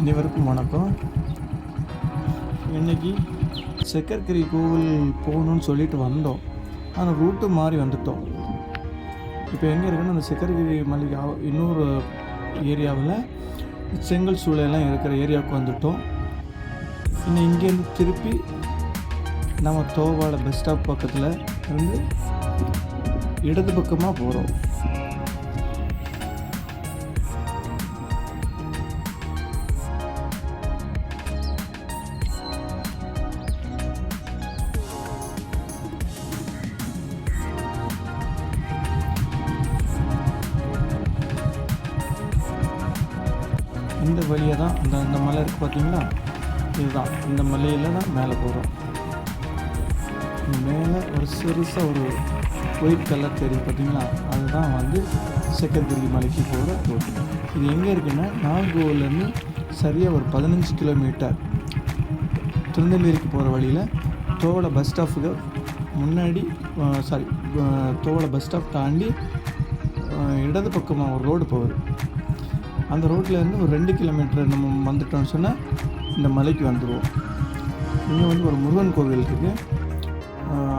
அனைவருக்கும் வணக்கம். இன்றைக்கி சக்கரகிரி கோவில் போகணுன்னு சொல்லிட்டு வந்தோம். ஆனால் ரூட்டு மாறி வந்துட்டோம். இப்போ எங்கே இருக்குன்னா அந்த சக்கரகிரி மலை இன்னொரு ஏரியாவில் செங்கல் சூளையெல்லாம் இருக்கிற ஏரியாவுக்கு வந்துட்டோம். இன்னும் இங்கேருந்து திருப்பி நம்ம தோவாளை பஸ் ஸ்டாப் பக்கத்தில் இருந்து இடது பக்கமாக போகிறோம். இந்த வழியை தான் அந்த மலை இருக்குது பார்த்தீங்களா, இதுதான் இந்த மலையில் தான் மேலே போகிறோம். மேலே ஒரு சிறுசாக ஒரு ஒயிட் கலர் தெரியும் பார்த்தீங்களா, அதுதான் வந்து சக்கரகிரி மலைக்கு போகிற ரோடு. இது எங்கே இருக்குன்னா நாகர்கோவிலேருந்து சரியாக ஒரு 15 கிலோமீட்டர் திருநெல்வேலிக்கு போகிற வழியில் தோவளை பஸ் ஸ்டாப்புக்கு முன்னாடி தோவளை பஸ் ஸ்டாப் தாண்டி இடது பக்கமாக ஒரு ரோடு போகுது. அந்த ரோட்லேருந்து ஒரு 2 கிலோமீட்டர் நம்ம வந்துட்டோம்னு சொன்னால் இந்த மலைக்கு வந்துடுவோம். இங்கே வந்து ஒரு முருகன் கோவில் இருக்குது.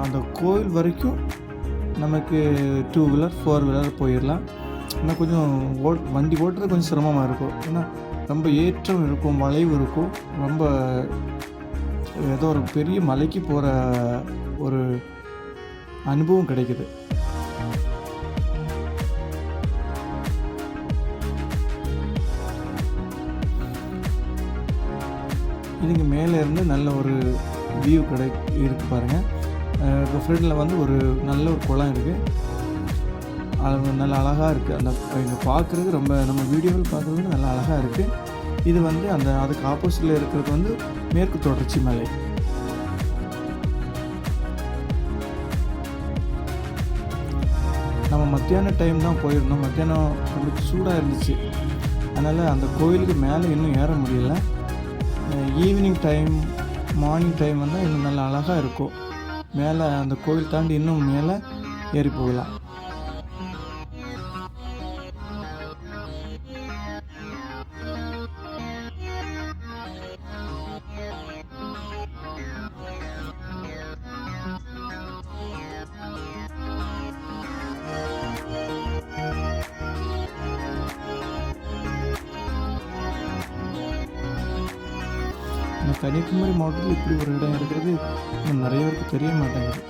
அந்த கோவில் வரைக்கும் நமக்கு 2 வீலர் 4 வீலர் போயிடலாம். ஆனால் கொஞ்சம் வண்டி ஓட்டுறது கொஞ்சம் சிரமமாக இருக்கும். ஏன்னா ரொம்ப ஏற்றம் இருக்கும், வளைவு இருக்கும். ரொம்ப ஏதோ ஒரு பெரிய மலைக்கு போகிற ஒரு அனுபவம் கிடைக்குது. இதுங்க மேலே இருந்து நல்ல ஒரு வியூ இருக்குது பாருங்கள். ஃப்ரெண்டில் வந்து ஒரு நல்ல ஒரு குளம் இருக்குது. அது நல்ல அழகாக இருக்குது. அந்த இங்கே பார்க்குறதுக்கு ரொம்ப நம்ம வீடியோவில் பார்க்குறதுக்கு நல்லா அழகாக இருக்குது. இது வந்து அதுக்கு ஆப்போசிட்டில் இருக்கிறது வந்து மேற்கு தொடர்ச்சி மலை. நம்ம மத்தியான டைம் தான் போயிருந்தோம். மத்தியானம் ரொம்ப சூடாக இருந்துச்சு. அதனால் அந்த கோயிலுக்கு மேலே இன்னும் ஏற முடியல. ஈவினிங் டைம் மார்னிங் டைம் வந்து இன்னும் நல்லா அழகாக இருக்கும். மேலே அந்த கோவில் தாண்டி இன்னும் மேலே ஏறி போகலாம். கன்னியாகுமரி மாவட்டத்தில் இப்படி ஒரு இடம் இருக்கிறது நிறைய பேருக்கு தெரிய மாட்டேங்குது.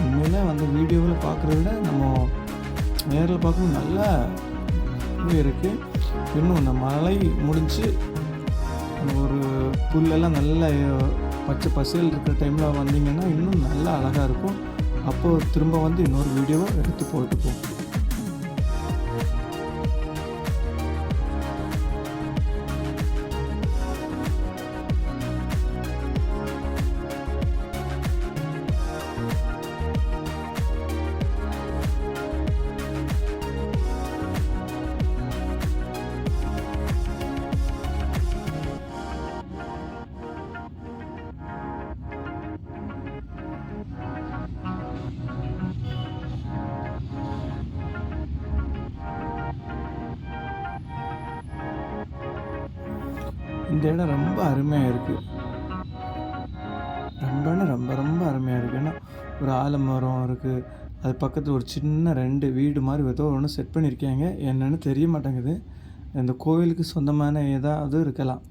உண்மையில வந்து வீடியோவில் பார்க்குறத விட நம்ம நேரில் பார்க்கும்போது நல்லா இருக்குது. இன்னும் இந்த மழை முடிஞ்சு ஒரு புல்லெல்லாம் நல்லா பச்சை பசேல் இருக்கிற டைமில் வந்தீங்கன்னா இன்னும் நல்லா அழகாக இருக்கும். அப்போது திரும்ப வந்து இன்னொரு வீடியோவை எடுத்து போட்டுப்போம். இந்த இடம் ரொம்ப அருமையாக இருக்குது. ரொம்ப ரொம்ப அருமையாக இருக்குது. ஏன்னா ஒரு ஆலமரம் இருக்குது. அது பக்கத்தில் ஒரு சின்ன 2 வீடு மாதிரி ஏதோ ஒன்று செட் பண்ணியிருக்காங்க. என்னென்னு தெரிய மாட்டேங்குது. இந்த கோவிலுக்கு சொந்தமான ஏதாவது இருக்கலாம்.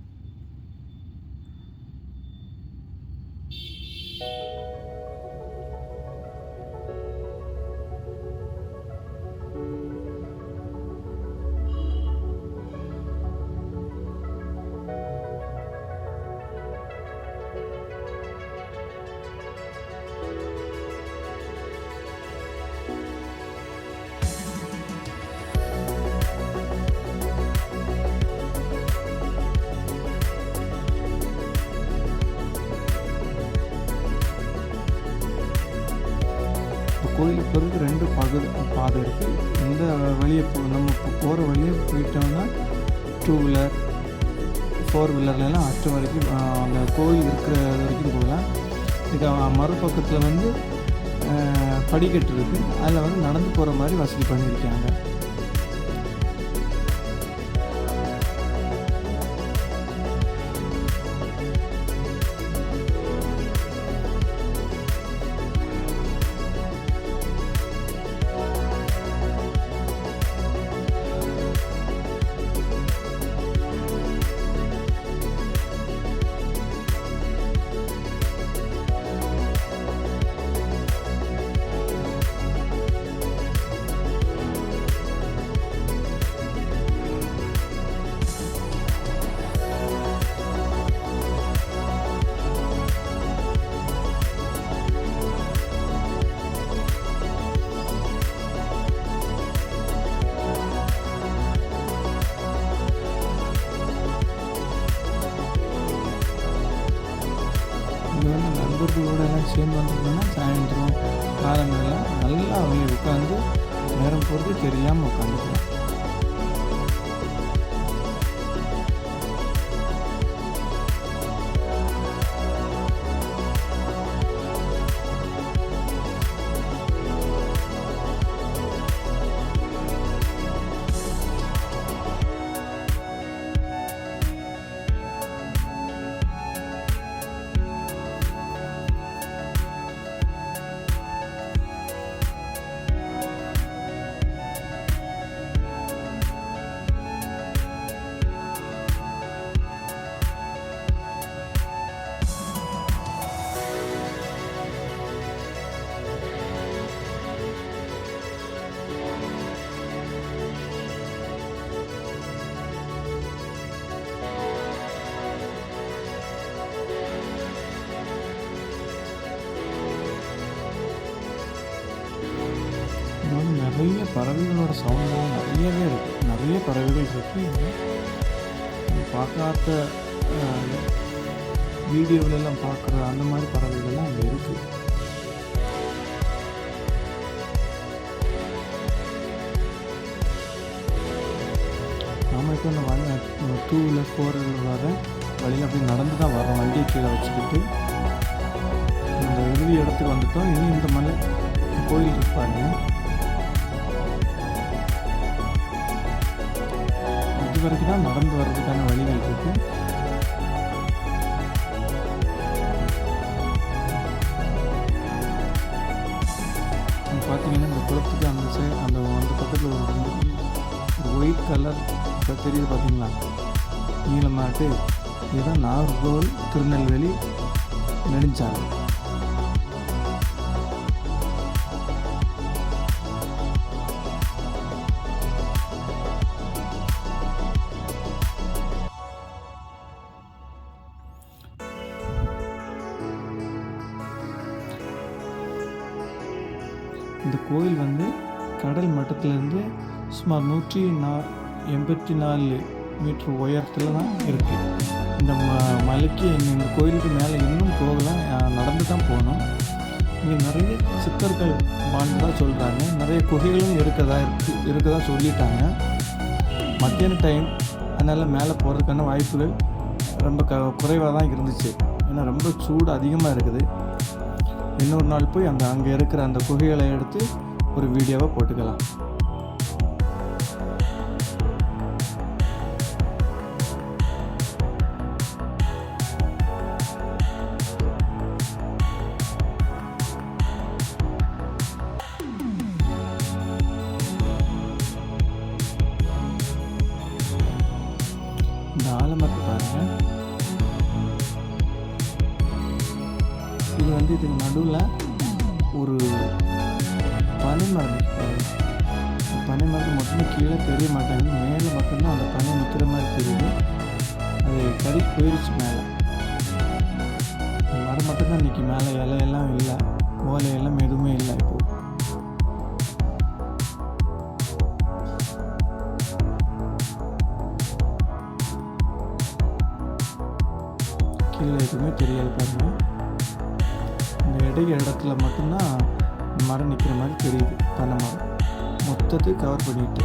கோயிலுக்கு பிறகு 2 பாதை இருக்குது. இந்த வழியை நம்ம போகிற வழியை போயிட்டோம்னா 2 வீலர் ஃபோர் வீலர்லாம் அச்சம் வரைக்கும் அந்த கோயில் இருக்கிற வரைக்கும் போகலாம். இது மறுபக்கத்தில் வந்து படிக்கட்டு இருக்குது, அதில் வந்து நடந்து போகிற மாதிரி வசதி பண்ணியிருக்காங்க. இது வந்து நண்பர்களோடு எல்லாம் சேர்ந்து வந்ததுன்னா சாயந்தரம் காலங்களெல்லாம் நல்லா அவங்க உட்காந்து நேரம் போகிறது தெரியாமல் உட்காந்துக்கலாம். இங்கே வந்து நிறைய பறவைகளோட சவுண்டெல்லாம் நிறையவே இருக்குது. நிறைய பறவைகள் இருக்குது. பார்க்காத வீடியோவிலெல்லாம் பார்க்குற அந்த மாதிரி பறவைகள்லாம் அங்கே இருக்குது. நாம் இப்போ இந்த வண்டி 2 வீலர் 4 வீலர் வர வழியில் அப்படி நடந்து தான் வரோம். வண்டியை கீழே வச்சுக்கிட்டு இந்த இறுதி இடத்துக்கு வந்துட்டோம். இனி இந்த மலை கோயில் இருப்பாங்க. இது வரைக்கும் தான் நடந்து வர்றதுக்கான வழிகள் இருக்குது. பார்த்தீங்கன்னா இந்த குளத்துக்கு அந்த பக்கத்தில் ஒரு ஒயிட் கலர் இப்போ தெரியுது பார்த்தீங்களா, நீலமாட்டு. இதுதான் நாகர்கோவில் திருநெல்வேலி நெடுஞ்சாலை. இந்த கோயில் வந்து கடல் மட்டத்திலேருந்து சுமார் 184 மீட்டர் உயரத்தில் தான் இருக்குது. இந்த மலைக்கு இந்த கோயிலுக்கு மேலே இன்னும் போகலாம், நடந்து தான் போகணும். இங்கே நிறைய சித்தர்கள் வாழ்ந்ததாக சொல்கிறாங்க. நிறைய குகைகளும் இருக்கதா சொல்லிட்டாங்க. மத்தியான டைம், அதனால் மேலே போகிறதுக்கான வாய்ப்புகள் ரொம்ப குறைவாக தான் இருந்துச்சு. ஏன்னா ரொம்ப சூடு அதிகமாக இருக்குது. இன்னொரு நாள் போய் அங்கே இருக்கிற அந்த குகைகளை எடுத்து ஒரு வீடியோவை போட்டுக்கலாம். இந்த ஆலமரத்தை பாருங்கள். இது வந்து இதுக்கு நடுவில் ஒரு பனைமரம் இருக்குது. பனைமரத்து மட்டுமே கீழே தெரிய மாட்டாங்க, மேலே மட்டும்தான் அந்த பனை நிற்கிற மாதிரி தெரியுது. அது கறி போயிடுச்சு மேலே. மரம் மட்டும்தான் நிற்கி, மேலே இலையெல்லாம் இல்லை, ஓலையெல்லாம் எதுவுமே இல்லை. இப்போது கீழே எதுவுமே தெரியாது பாருங்கள். இந்த இடத்துல மட்டும்தான் மரம் நிற்கிற மாதிரி தெரியுது. பனை மரம் மொத்தத்தையும் கவர் பண்ணிட்டு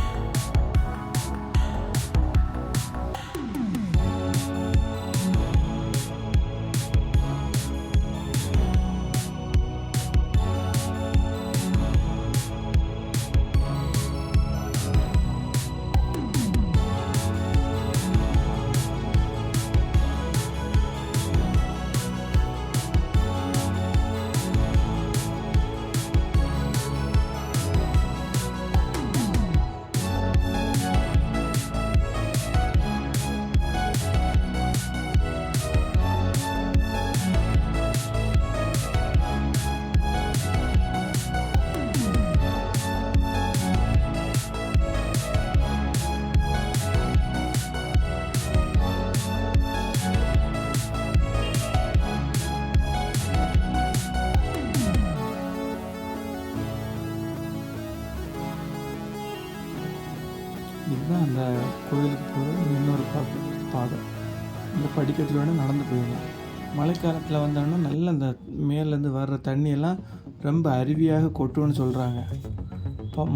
படிக்கட்டில் வேணால் நடந்து போயிடலாம். மழைக்காலத்தில் வந்தோன்னா நல்ல அந்த மேலேருந்து வர்ற தண்ணியெல்லாம் ரொம்ப அருவியாக கொட்டுன்னு சொல்கிறாங்க.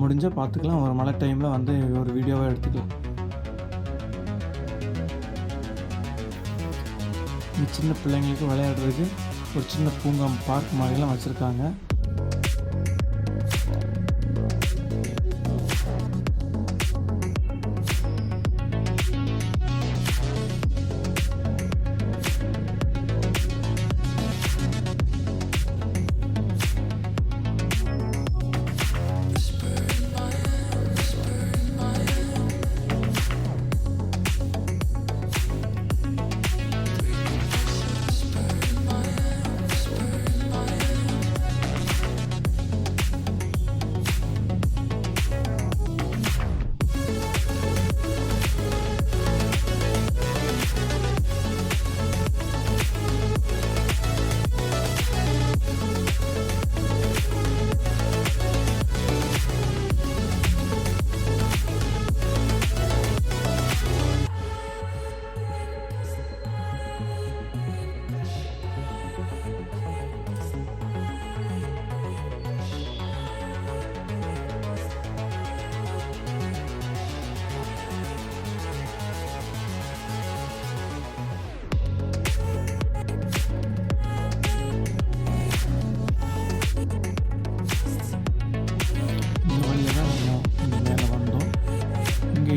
முடிஞ்சால் பார்த்துக்கலாம், ஒரு மழை டைமில் வந்து ஒரு வீடியோவாக எடுத்துக்கலாம். சின்ன பிள்ளைங்களுக்கு விளையாடுறதுக்கு ஒரு சின்ன பூங்கா பார்க் மாதிரிலாம் வச்சுருக்காங்க.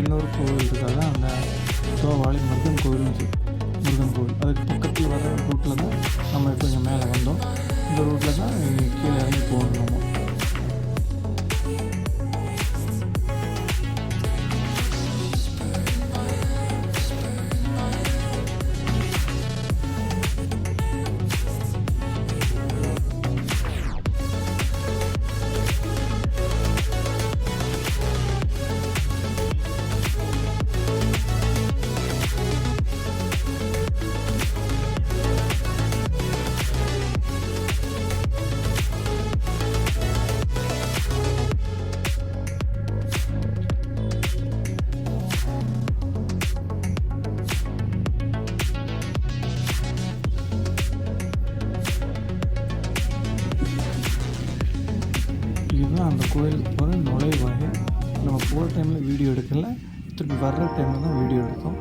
இன்னொரு கோவில் இருக்காது, அந்த சோவாளி முருகன் கோவில். அதுக்கு பக்கத்தில் வர ரூட்டில் தான் நம்ம இப்போ இங்கே மேலே வந்தோம். இந்த ரூட்டில் தான் கீழே இறங்கி போகணும். இதுதான் அந்த கோயிலுக்கு போகிற நுழைவாயில். நம்ம போகிற டைமில் வீடியோ எடுக்கல, திருப்பி வர்ற டைமில் தான் வீடியோ எடுத்தோம்.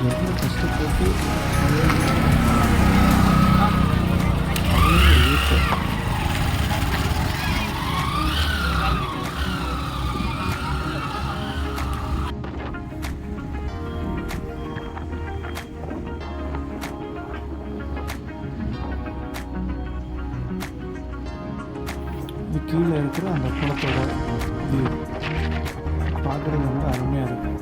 எவ்வளோ கஷ்டப்பட்டு கீழே இருக்கிற அந்த குளத்தோட வியூ பார்க்குறது ரொம்ப அருமையாக இருக்கும்.